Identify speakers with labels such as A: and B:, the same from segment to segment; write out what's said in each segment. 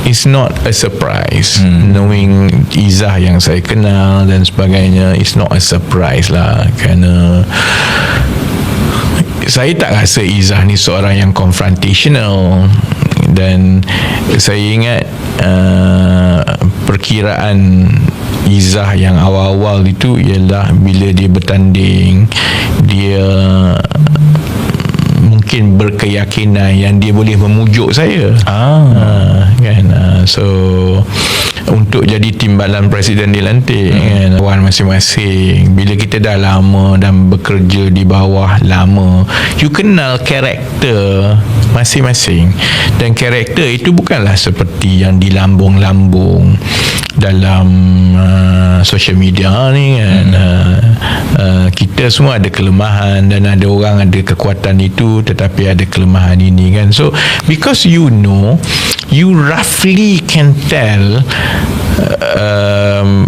A: it's not a surprise. Knowing Izzah yang saya kenal dan sebagainya, it's not a surprise lah, kerana saya tak rasa Izzah ni seorang yang confrontational. Dan saya ingat perkiraan Izzah yang awal-awal itu ialah bila dia bertanding, dia mungkin berkeyakinan yang dia boleh memujuk saya. Kan, so untuk jadi timbalan presiden dilantik kan, orang masing-masing, bila kita dah lama dan bekerja di bawah lama, you kenal karakter masing-masing, dan karakter itu bukanlah seperti yang dilambung-lambung dalam social media ni kan. Kita semua ada kelemahan, dan ada orang ada kekuatan itu tetapi ada kelemahan ini kan. So because you know, you roughly can tell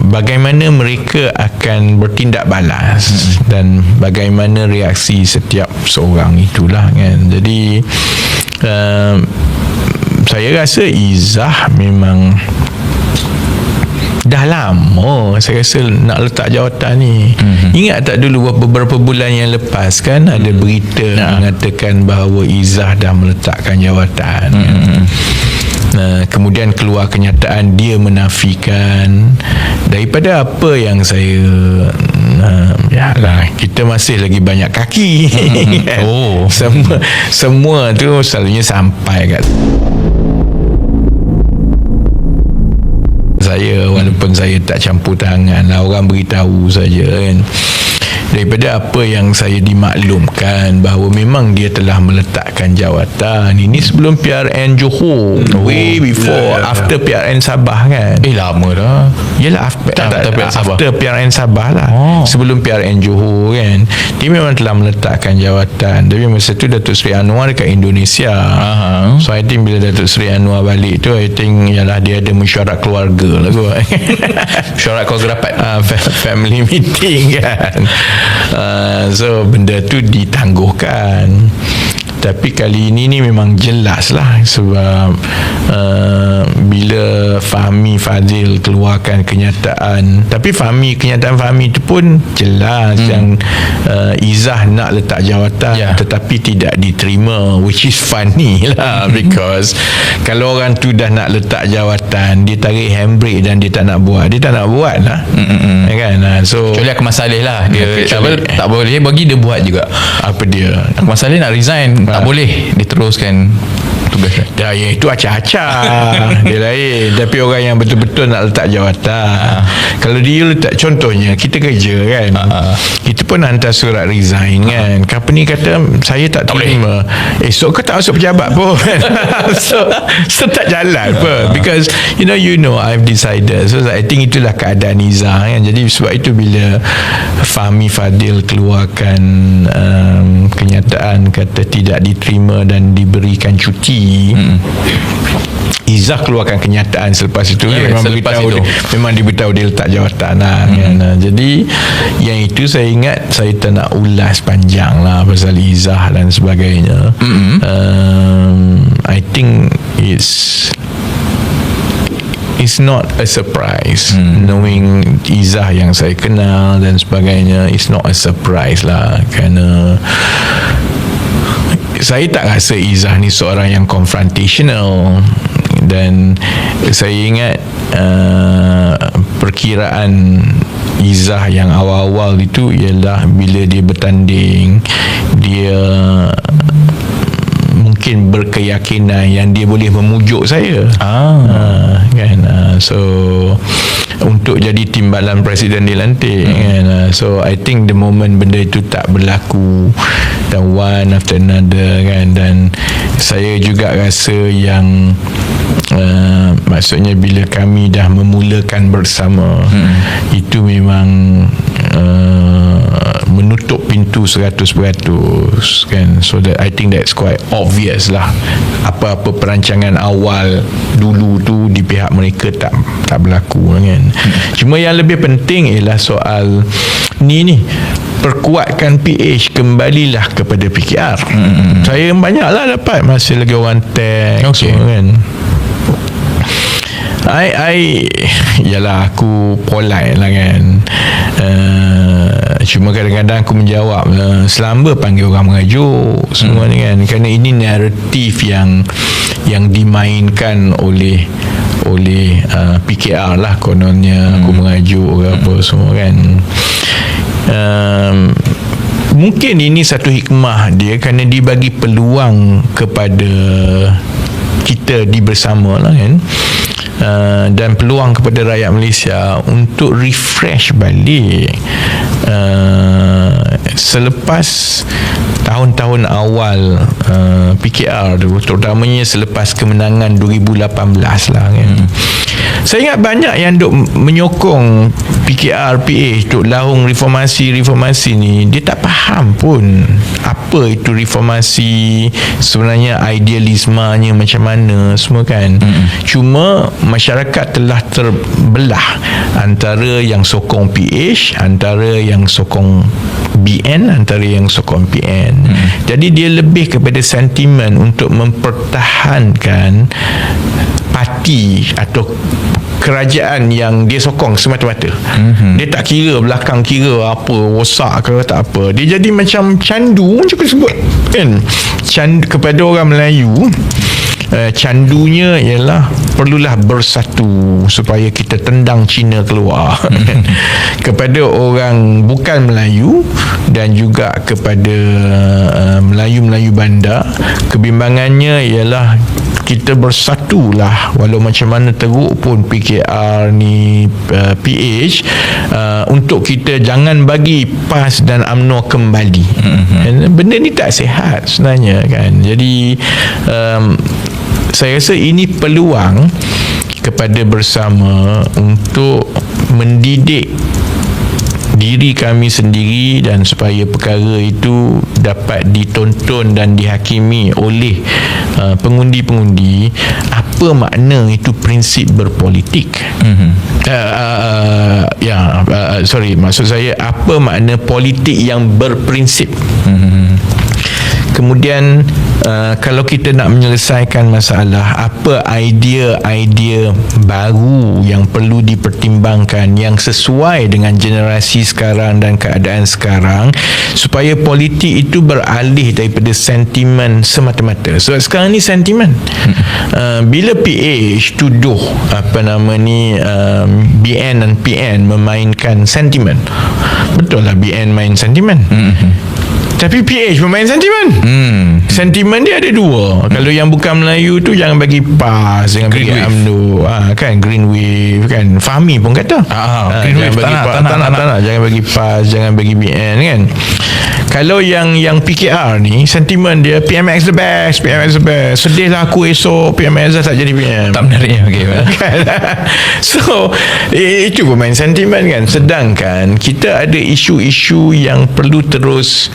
A: bagaimana mereka akan bertindak balas dan bagaimana reaksi setiap seorang itulah kan. Jadi saya rasa Izzah memang dah lama saya rasa nak letak jawatan ni. Ingat tak dulu beberapa bulan yang lepas kan ada berita mengatakan bahawa Izzah dah meletakkan jawatan kan? Kemudian keluar kenyataan dia menafikan. Daripada apa yang saya kita masih lagi banyak kaki kan? Semua tu selalunya sampai kat saya, walaupun saya tak campur tangan lah, orang beritahu saja kan. Daripada apa yang saya dimaklumkan bahawa memang dia telah meletakkan jawatan ini sebelum PRN Johor, way before, after PRN Sabah kan.
B: Lama dah.
A: Yelah after PRN Sabah lah, sebelum PRN Johor kan, dia memang telah meletakkan jawatan. Tapi masa tu Datuk Seri Anwar dekat Indonesia. So I think bila Datuk Seri Anwar balik tu, I think ialah dia ada mesyuarat keluarga lah kot.
B: Mesyuarat keluarga rapat,
A: family meeting kan. So benda tu ditangguhkan. Tapi kali ini ni memang jelas lah, sebab bila Fahmi Fadzil keluarkan kenyataan, tapi kenyataan Fahmi itu pun jelas yang Izzah nak letak jawatan tetapi tidak diterima, which is funny lah. Because kalau orang tu dah nak letak jawatan, dia tarik handbrake dan dia tak nak buat, dia tak nak buat lah kan. So
B: kecuali Akmal Saleh lah, dia tak boleh bagi dia buat juga.
A: Apa dia,
B: Akmal Saleh nak resign, tak boleh diteruskan tugas.
A: Yang itu acah-acah dia lain. Tapi orang yang betul-betul nak letak jawatan, kalau dia letak, contohnya kita kerja kan, kita pun hantar surat resign kan, company kata saya tak terima, esok kau tak masuk pejabat pun. so tak jalan pun, because you know I've decided. So I think itulah keadaan Izzah kan. Jadi sebab itu bila Fahmi Fadzil keluarkan kenyataan kata tidak diterima dan diberikan cuti, Izzah keluarkan kenyataan selepas itu, memang diberitahu dia letak jawatan lah kan. Jadi yang itu saya ingat, saya tak nak ulas panjang lah pasal Izzah dan sebagainya. I think it's not a surprise. Knowing Izzah yang saya kenal dan sebagainya, it's not a surprise lah, kerana saya tak rasa Izzah ni seorang yang confrontational. Dan saya ingat perkiraan Izzah yang awal-awal itu ialah bila dia bertanding, dia mungkin berkeyakinan yang dia boleh memujuk saya. Kan. So untuk jadi timbalan presiden dilantik kan. So I think the moment benda itu tak berlaku, dan one after another kan, dan saya juga rasa yang maksudnya bila kami dah memulakan bersama, itu memang menutup pintu 100% kan. So that I think that's quite obvious lah. Apa-apa perancangan awal dulu tu di pihak mereka tak berlaku kan. Cuma yang lebih penting ialah soal ni perkuatkan PH, kembalilah kepada PKR. Saya banyaklah dapat masa lagi orang tag kan. Yalah, aku polite lah kan. Cuma kadang-kadang aku menjawab, selamba panggil orang mengajuk semua ni kan, kerana ini naratif yang dimainkan oleh PKR lah kononnya. Aku mengajuk ke apa semua kan. Mungkin ini satu hikmah dia, kerana dia bagi peluang kepada kita di bersama lah kan, dan peluang kepada rakyat Malaysia untuk refresh balik selepas tahun-tahun awal PKR tu, terutamanya selepas kemenangan 2018 lah kan. Saya ingat banyak yang duk menyokong PKR PH duk laung reformasi ni, dia tak faham pun apa itu reformasi sebenarnya, idealismenya macam mana semua kan. Cuma masyarakat telah terbelah antara yang sokong PH, antara yang sokong BN, antara yang sokong PN. Jadi dia lebih kepada sentimen untuk mempertahankan parti atau kerajaan yang dia sokong semata-mata. Dia tak kira belakang kira apa, rosak ke tak apa. Dia jadi macam candu, macam aku sebut kan, candu kepada orang Melayu. Candunya ialah perlulah bersatu supaya kita tendang Cina keluar. Kepada orang bukan Melayu dan juga kepada Melayu-Melayu bandar, kebimbangannya ialah kita bersatulah walau macam mana teruk pun PKR ni, PH, untuk kita jangan bagi PAS dan UMNO kembali. Benda ni tak sihat sebenarnya kan. Jadi saya rasa ini peluang kepada bersama untuk mendidik diri kami sendiri, dan supaya perkara itu dapat ditonton dan dihakimi oleh pengundi-pengundi, apa makna itu prinsip berpolitik. Maksud saya apa makna politik yang berprinsip. Kemudian kalau kita nak menyelesaikan masalah, apa idea-idea baru yang perlu dipertimbangkan yang sesuai dengan generasi sekarang dan keadaan sekarang, supaya politik itu beralih daripada sentimen semata-mata. Sebab sekarang ni sentimen. Bila PH tuduh BN dan PN memainkan sentimen, betul lah BN main sentimen, tapi PH bermain sentimen. Sentimen dia ada dua. Kalau yang bukan Melayu tu jangan bagi PAS, jangan bagi UMNO, kan, Green Wave kan, Fahmi pun kata
B: Green
A: jangan
B: Wave
A: bagi tak nak, jangan bagi PAS, jangan bagi BN kan. Kalau yang PKR ni sentimen dia PMX the best, PMX the best. Sedihlah aku esok PMX tak jadi PM.
B: Tak menariknya. Okay,
A: so itu bermain sentimen kan. Sedangkan kita ada isu-isu yang perlu terus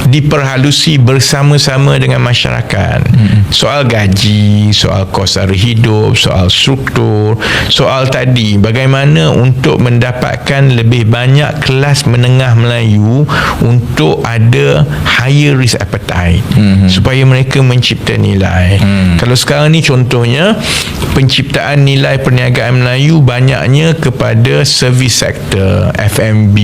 A: diperhalusi bersama-sama dengan masyarakat. Soal gaji, soal kos sara hidup, soal struktur, soal tadi bagaimana untuk mendapatkan lebih banyak kelas menengah Melayu untuk ada higher risk appetite, supaya mereka mencipta nilai. Kalau sekarang ni contohnya penciptaan nilai perniagaan Melayu banyaknya kepada service sector, F&B,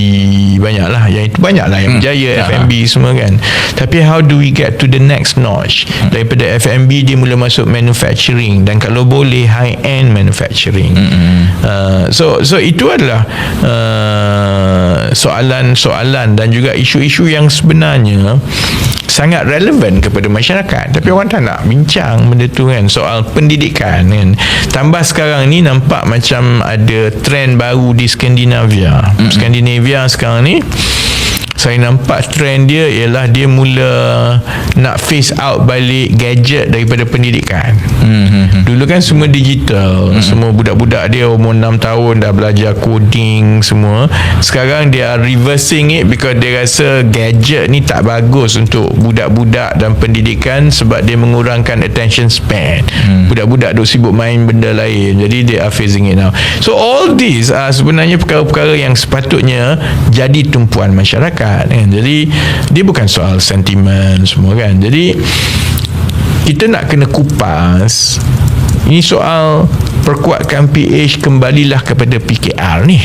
A: banyaklah yang itu, banyaklah yang berjaya F&B semua kan. Tapi how do we get to the next notch? Daripada F&B dia mula masuk manufacturing, dan kalau boleh high end manufacturing. So itu adalah soalan-soalan dan juga isu-isu yang sebenarnya sangat relevan kepada masyarakat, tapi orang tak nak bincang benda tu kan. Soal pendidikan kan, tambah sekarang ni nampak macam ada trend baru di Skandinavia. Skandinavia sekarang ni saya nampak trend dia ialah dia mula nak phase out balik gadget daripada pendidikan. Dulu kan semua digital, semua budak-budak dia umur 6 tahun dah belajar coding semua. Sekarang dia reversing it because dia rasa gadget ni tak bagus untuk budak-budak dan pendidikan, sebab dia mengurangkan attention span. Budak-budak duk sibuk main benda lain, jadi they are phasing it now. So all these sebenarnya perkara-perkara yang sepatutnya jadi tumpuan masyarakat kan. Jadi dia bukan soal sentimen semua kan. Jadi kita nak kena kupas, ini soal perkuatkan PH, kembalilah kepada PKR ni.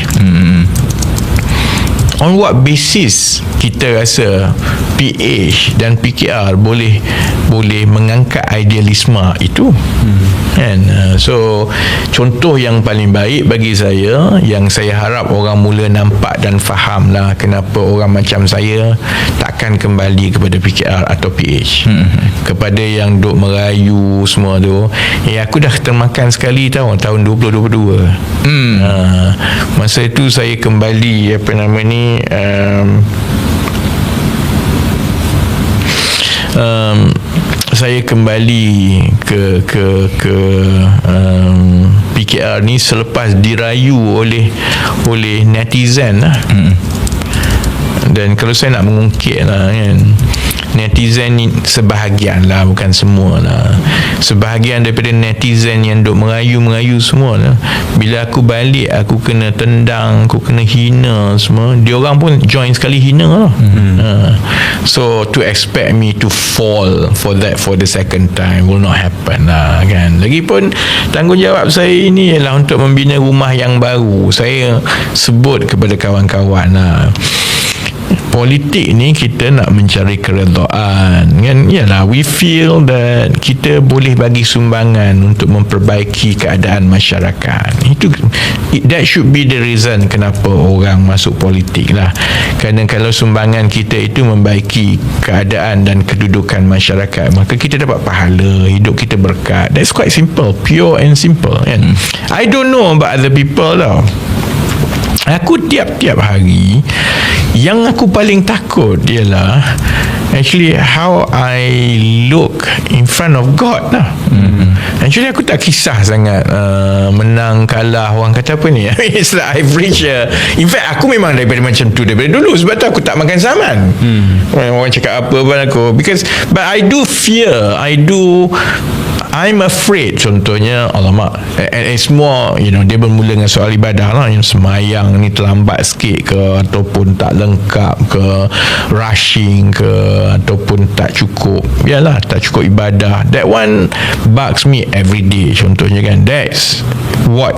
A: On what basis kita rasa PH dan PKR boleh mengangkat idealisme itu? Kan? So contoh yang paling baik bagi saya, yang saya harap orang mula nampak dan faham lah kenapa orang macam saya takkan kembali kepada PKR atau PH. Kepada yang duk merayu semua tu, aku dah termakan sekali tahun 2022. Masa itu saya kembali saya kembali ke PKR ni selepas dirayu oleh netizen lah. Dan kalau saya nak mengungkit lah kan, netizen ni sebahagian lah, bukan semua lah, sebahagian daripada netizen yang duk merayu semua lah, bila aku balik aku kena tendang, aku kena hina semua, dia orang pun join sekali hina lah. So to expect me to fall for the second time will not happen lah kan. Lagipun tanggungjawab saya ini ialah untuk membina rumah yang baru. Saya sebut kepada kawan-kawan lah, politik ni kita nak mencari keredaan kan. Yalah, we feel that kita boleh bagi sumbangan untuk memperbaiki keadaan masyarakat. That should be the reason kenapa orang masuk politik lah. Kerana kalau sumbangan kita itu membaiki keadaan dan kedudukan masyarakat, maka kita dapat pahala, hidup kita berkat. That's quite simple, pure and simple kan. I don't know about other people tau. Aku tiap-tiap hari yang aku paling takut ialah actually how I look in front of God lah. Actually aku tak kisah sangat menang kalah, orang kata apa ni. It's like I've reached in fact aku memang daripada macam tu daripada dulu, sebab tu aku tak makan saman. Orang cakap apa pun aku, but I do fear, I'm afraid. Contohnya, alamak, and it's more, dia bermula dengan soal ibadah lah, yang semayang ni terlambat sikit ke, ataupun tak lengkap ke, rushing ke, ataupun tak cukup ibadah. That one bugs me every day contohnya kan. That's what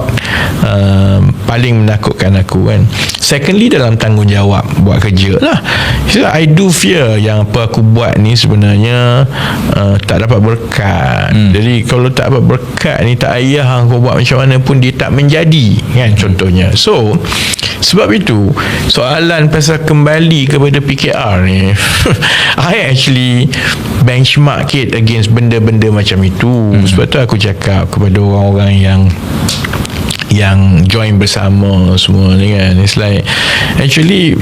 A: paling menakutkan aku kan. Secondly, dalam tanggungjawab buat kerja lah, so I do fear yang apa aku buat ni sebenarnya tak dapat berkat. Jadi kalau tak dapat berkat ni, tak payah kau buat macam mana pun dia tak menjadi kan contohnya. So sebab itu soalan pasal kembali kepada PKR ni I actually benchmark it against benda-benda macam itu. Sebab tu aku cakap kepada orang-orang yang join bersama semua ni kan, it's like actually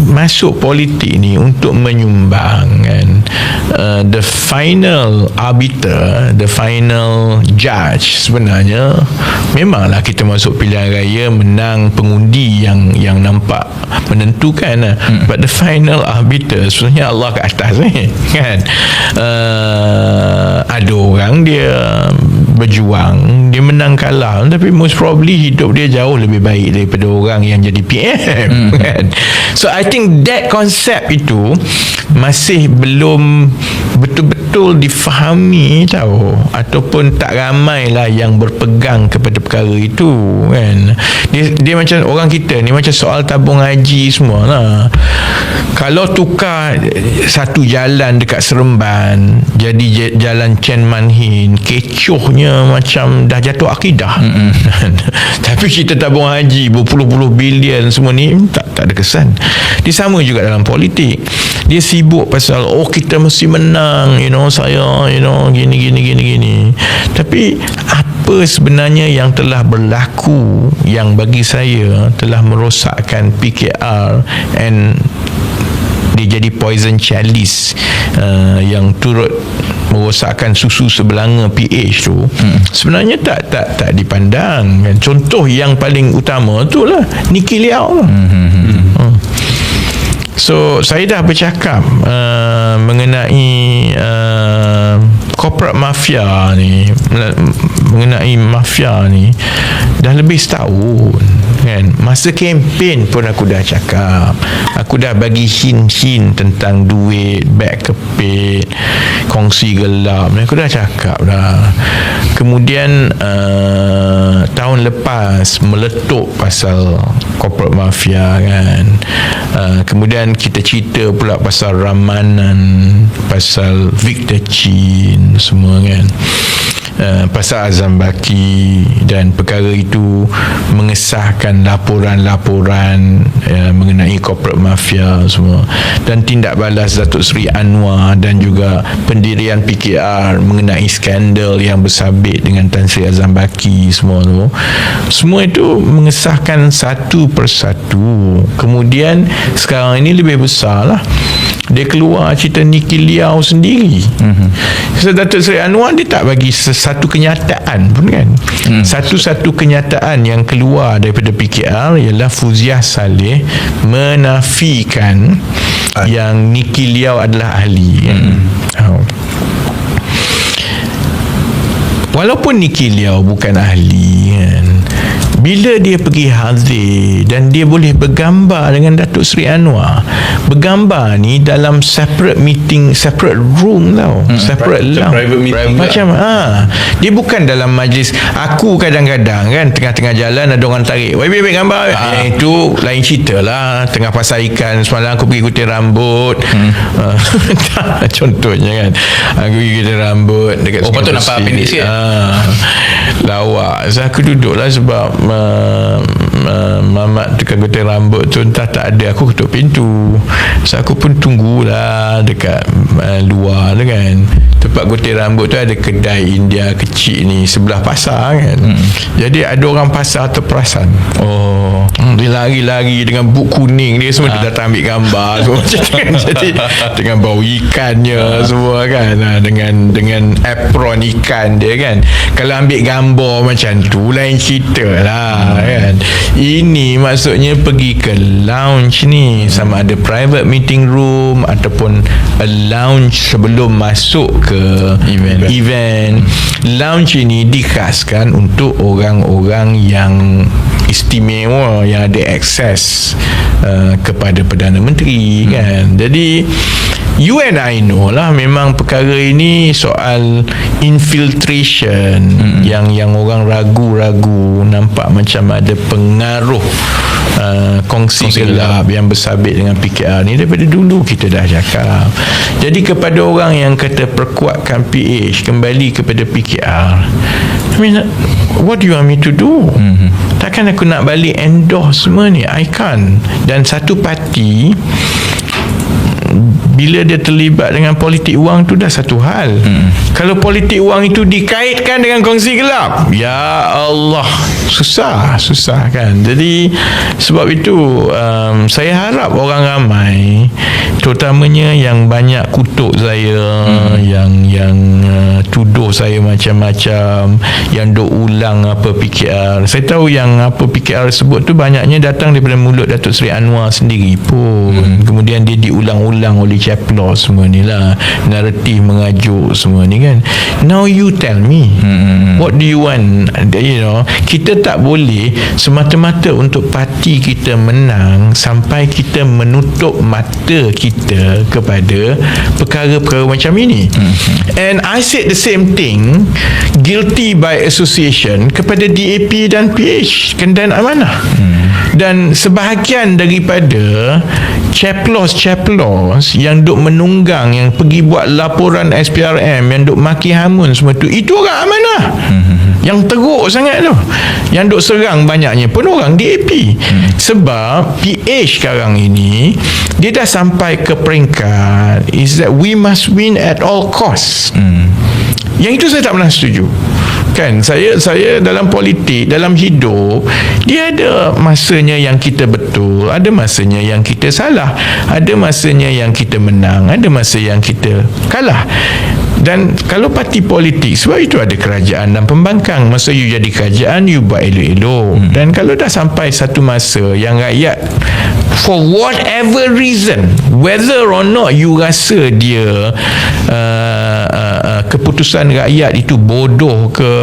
A: masuk politik ni untuk menyumbang kan. The final arbiter, the final judge sebenarnya memanglah kita masuk pilihan raya menang pengundi yang nampak menentukan but the final arbiter sebenarnya Allah ke atas kan. Ada orang dia berjuang, dia menang kalah, tapi most probably hidup dia jauh lebih baik daripada orang yang jadi PM kan. So I think that concept itu masih belum betul-betul difahami tahu, ataupun tak ramai lah yang berpegang kepada perkara itu kan. Dia macam orang kita ni, macam soal tabung haji semua lah. Kalau tukar satu jalan dekat Seremban jadi jalan Chen Manhin, kecohnya macam dah jatuh akidah. Tapi kita tabung haji berpuluh-puluh bilion semua ni tak ada kesan. Dia sama juga dalam politik. Dia sibuk pasal kita mesti menang, saya gini. Tapi apa sebenarnya yang telah berlaku yang bagi saya telah merosakkan PKR, and dia jadi poison chalice yang turut merosakkan susu sebelanga PH tu, sebenarnya tak dipandang kan. Contoh yang paling utama tu lah Niki Liao. So saya dah bercakap mengenai corporate mafia ni, mengenai mafia ni dah lebih setahun kan. Masa kempen pun aku dah cakap, aku dah bagi hint-hint tentang duit, beg kepit, kongsi gelap, aku dah cakap dah. Kemudian tahun lepas meletup pasal corporate mafia kan. Kemudian kita cerita pula pasal Ramanan, pasal Victor Chin semua kan. Pasal Azam Baki, dan perkara itu mengesahkan laporan-laporan mengenai corporate mafia semua, dan tindak balas Datuk Seri Anwar dan juga pendirian PKR mengenai skandal yang bersabit dengan Tan Sri Azam Baki semua itu mengesahkan satu persatu. Kemudian sekarang ini lebih besar lah, dia keluar cerita Niki Liao sendiri. So Datuk Seri Anwar dia tak bagi satu kenyataan pun kan. Satu-satu kenyataan yang keluar daripada PKR ialah Fuziah Saleh menafikan yang Niki Liao adalah ahli kan. Walaupun Niki Liao bukan ahli kan, bila dia pergi hadir dan dia boleh bergambar dengan Datuk Seri Anwar, bergambar ni dalam separate meeting, separate room tau, separate lounge,
C: private meeting
A: macam dia bukan dalam majlis. Aku kadang-kadang kan tengah-tengah jalan ada orang tarik, "Wei, ambil gambar." Yang itu lain cerita lah. Tengah pasar ikan semalam aku pergi gunting rambut. Contohnya kan, aku pergi gunting rambut dekat Sungai
B: patut
A: Bersih.
B: nampak pendek sikit.
A: Lawak. So aku duduk lah sebab mamat dekat gunting rambut tu entah tak ada, aku ketuk pintu. So aku pun tunggulah dekat luar tu kan. Tempat gunting rambut tu ada kedai India kecil ni sebelah pasar kan. Jadi ada orang pasar terperasan. Dia lari-lari dengan buk kuning dia semua, dia datang ambil gambar semua macam tu kan. Jadi dengan bau ikannya semua kan, dengan apron ikan dia kan. Kalau ambil gambar macam tu lain cerita lah kan. Ini maksudnya pergi ke lounge ni, sama ada private meeting room ataupun a lounge sebelum masuk ke event. Lounge ini dikhaskan untuk orang-orang yang istimewa, yang ada akses kepada Perdana Menteri kan. Jadi you and I know lah, memang perkara ini soal infiltration yang orang ragu-ragu, nampak macam ada pengaruh kongsi gelap yang bersabit dengan PKR ni daripada dulu kita dah cakap. Jadi kepada orang yang kata perkuatkan PH kembali kepada PKR, I mean, what do you want me to do? Takkan aku nak balik endorse semua ni? I can't. Dan satu parti bila dia terlibat dengan politik wang tu dah satu hal. Kalau politik wang itu dikaitkan dengan kongsi gelap, ya Allah, susah kan. Jadi sebab itu saya harap orang ramai, terutamanya yang banyak kutuk saya, yang tuduh saya macam-macam, yang duk ulang apa PKR. Saya tahu yang apa PKR sebut tu banyaknya datang daripada mulut Datuk Seri Anwar sendiri pun. Kemudian dia diulang-ulang oleh Ceplos semua ni lah, naratif mengajuk semua ni kan. Now you tell me, what do you want? Kita tak boleh semata-mata untuk parti kita menang sampai kita menutup mata kita kepada perkara-perkara macam ini. And I said the same thing, guilty by association, kepada DAP dan PH, Kenderaan Amanah. Dan sebahagian daripada Ceplos yang duk menunggang, yang pergi buat laporan SPRM, yang duk maki hamun semua tu, itu orang amanah. Yang teruk sangat tu, yang duk serang banyaknya pun orang DAP. Sebab PH sekarang ini dia dah sampai ke peringkat is that we must win at all costs. Yang itu saya tak pernah setuju kan. Saya dalam politik, dalam hidup, dia ada masanya yang kita betul, ada masanya yang kita salah, ada masanya yang kita menang, ada masa yang kita kalah. Dan kalau parti politik, sebab itu ada kerajaan dan pembangkang. Masa you jadi kerajaan, you buat elok-elok. Dan kalau dah sampai satu masa yang rakyat, for whatever reason, whether or not you rasa dia keputusan rakyat itu bodoh ke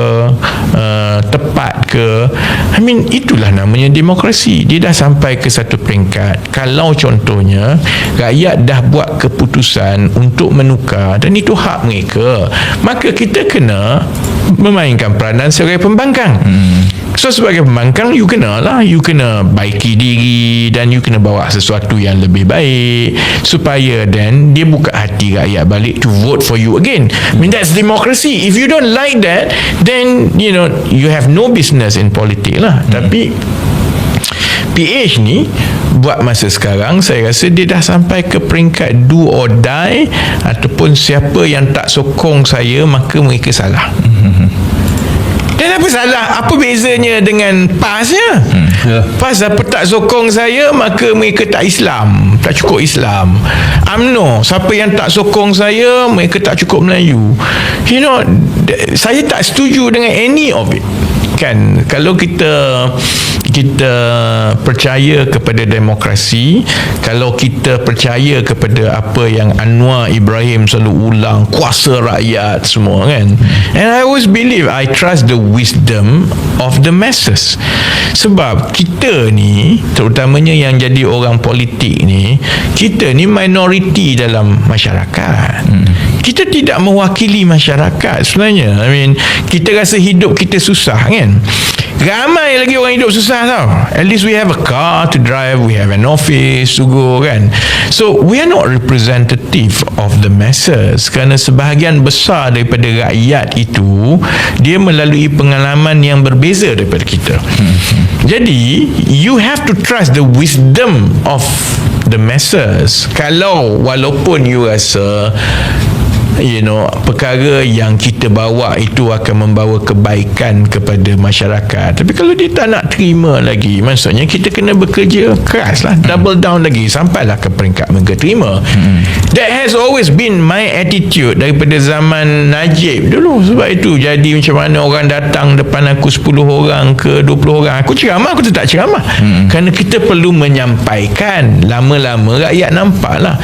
A: tepat ke, I mean, itulah namanya demokrasi. Dia dah sampai ke satu peringkat, kalau contohnya rakyat dah buat keputusan untuk menukar dan itu hak mereka, maka kita kena memainkan peranan sebagai pembangkang. So sebagai pembangkang, you kena baiki diri dan you kena bawa sesuatu yang lebih baik supaya then dia buka hati rakyat balik to vote for you again. I mean, that's democracy. If you don't like that, then you have no business in politics lah. Tapi PH ni buat masa sekarang, saya rasa dia dah sampai ke peringkat do or die, ataupun siapa yang tak sokong saya maka mereka salah. Dan apa salah? Apa bezanya dengan PAS-nya? PAS apa tak sokong saya maka mereka tak Islam, tak cukup Islam. UMNO, siapa yang tak sokong saya mereka tak cukup Melayu. Saya tak setuju dengan any of it. Kan, kalau kita percaya kepada demokrasi, kalau kita percaya kepada apa yang Anwar Ibrahim selalu ulang, kuasa rakyat semua kan, and I always believe, I trust the wisdom of the masses. Sebab kita ni, terutamanya yang jadi orang politik ni, kita ni minoriti dalam masyarakat. Kita tidak mewakili masyarakat sebenarnya. I mean, kita rasa hidup kita susah kan. Ramai lagi orang hidup susah tau. At least we have a car to drive, we have an office to go kan. So we are not representative of the masses, kerana sebahagian besar daripada rakyat itu dia melalui pengalaman yang berbeza daripada kita. Jadi you have to trust the wisdom of the masses. Kalau walaupun you rasa perkara yang kita bawa itu akan membawa kebaikan kepada masyarakat, tapi kalau dia tak nak terima lagi, maksudnya kita kena bekerja keras lah, double down lagi sampailah ke peringkat mereka terima. That has always been my attitude daripada zaman Najib dulu. Sebab itu jadi macam mana orang datang depan aku 10 orang ke 20 orang, aku ceramah, aku tetap ceramah. Kerana kita perlu menyampaikan, lama-lama rakyat nampak lah.